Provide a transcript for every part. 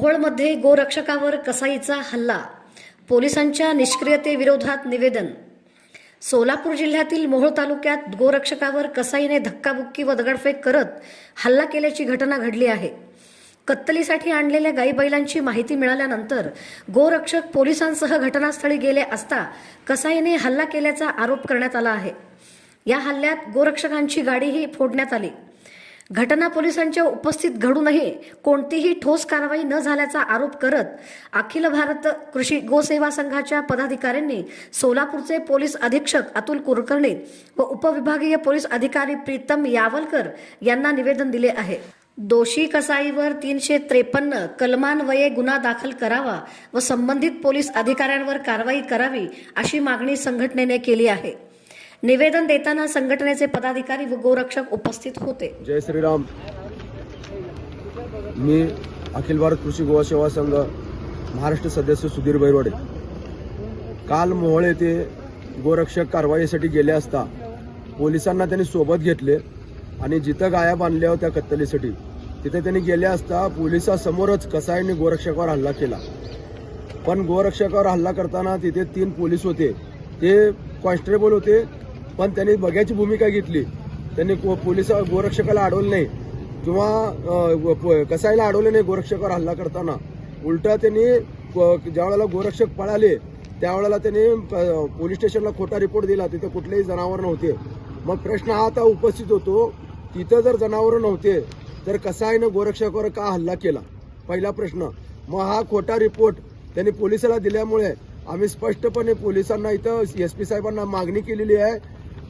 मोहोळमध्ये गोरक्षकावर कसाईचा हल्ला, पोलिसांच्या निष्क्रियतेविरोधात निवेदन। सोलापूर जिल्ह्यातील मोहोळ तालुक्यात गोरक्षकावर कसाईने धक्काबुक्की व दगडफेक करत हल्ला केल्याची घटना घडली आहे। कत्तलीसाठी आणलेल्या गाई बैलांची माहिती मिळाल्यानंतर गोरक्षक पोलिसांसह घटनास्थळी गेले असता कसाईने हल्ला केल्याचा आरोप करण्यात आला आहे। या हल्ल्यात गोरक्षकांची गाडीही फोडण्यात आली। घटना पोलिसांच्या उपस्थित घडूनही कोणतीही ठोस कारवाई न झाल्याचा आरोप करत अखिल भारत कृषी गोसेवा संघाच्या पदाधिकाऱ्यांनी सोलापूरचे पोलीस अधीक्षक अतुल कुलकर्णी व उपविभागीय पोलीस अधिकारी प्रीतम यावलकर यांना निवेदन दिले आहे। दोषी कसाईवर 353 कलमान्वये गुन्हा दाखल करावा व संबंधित पोलीस अधिकाऱ्यांवर कारवाई करावी अशी मागणी संघटनेने केली आहे। निवेदन देताना संघटनेचे पदाधिकारी व गोरक्षक उपस्थित होते। जय श्रीराम। मी अखिल भारत कृषी गोसेवा संघ महाराष्ट्र सदस्य सुधीर बैरवाडे। काल मोहोळ येथे गोरक्षक कारवाईसाठी गेले असता पोलिसांना त्यांनी सोबत घेतले आणि जिथं गाया बांधल्या होत्या कत्तलीसाठी तिथे त्यांनी गेले असता पोलिसांसमोरच कसाईंनी गोरक्षकावर हल्ला केला। पण गोरक्षकावर हल्ला करताना तिथे 3 पोलीस होते, ते कॉन्स्टेबल होते, पण त्यांनी बघ्याची भूमिका घेतली। त्यांनी गोरक्षकाला अडवलं नाही किंवा कसाईला अडवलं नाही। गोरक्षकावर हल्ला करताना उलटा त्यांनी ज्यावेळेला गोरक्षक पळाले त्यावेळेला त्यांनी पोलीस स्टेशनला खोटा रिपोर्ट दिला, तिथे कुठलेही जनावर नव्हते। मग प्रश्न हा आता उपस्थित होतो, तिथं जर जनावर नव्हते तर कसाईनं गोरक्षकावर का हल्ला केला, पहिला प्रश्न। मग हा खोटा रिपोर्ट त्यांनी पोलिसाला दिल्यामुळे आम्ही स्पष्टपणे पोलिसांना इथं SP साहेबांना मागणी केलेली आहे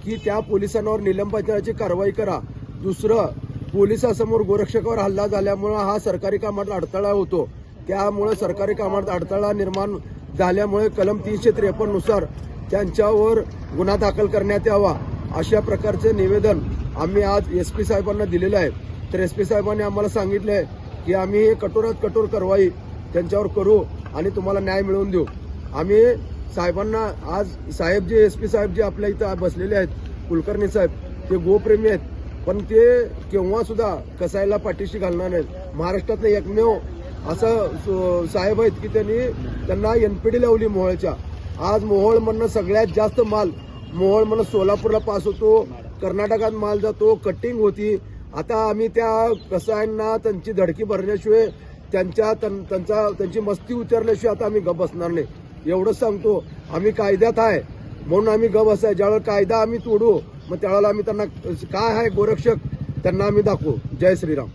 की त्या पोलिसांवर निलंबनाची कारवाई करा। दुसरं, पोलिसांसमोर गोरक्षकावर हल्ला झाल्यामुळे हा सरकारी कामात अडथळा होतो, त्यामुळे सरकारी कामात अडथळा निर्माण झाल्यामुळे कलम 353 नुसार त्यांच्यावर गुन्हा दाखल करण्यात यावा अशा प्रकारचे निवेदन आम्ही आज SP साहेबांना दिलेलं आहे। तर SP साहेबांनी आम्हाला सांगितलं आहे की आम्ही हे कठोरात कठोर कारवाई त्यांच्यावर करू आणि तुम्हाला न्याय मिळवून देऊ। आम्ही साहेबांना आज साहेब जे SP साहेब जे आपल्या इथं बसलेले आहेत, कुलकर्णी साहेब, ते गोप्रेमी आहेत, पण ते केव्हा सुद्धा कसाईला पाठीशी घालणार नाहीत। महाराष्ट्रातलं एकमेव असं साहेब आहेत की त्यांना NPD लावली मोहोळच्या। आज मोहोळमधनं सगळ्यात जास्त माल मोहोळमधनं सोलापूरला पास होतो, कर्नाटकात माल जातो, कटिंग होती। आता आम्ही त्या कसाईंना त्यांची धडकी भरल्याशिवाय त्यांची मस्ती उतरल्याशिवाय आता आम्ही गप बसणार नाही, एवढंच सांगतो। आम्ही कायद्यात आहे म्हणून आम्ही गप बसाय, ज्यावेळेला कायदा आम्ही तोडू मग त्यावेळेला आम्ही त्यांना काय आहे गोरक्षक त्यांना आम्ही दाखवू। जय श्रीराम।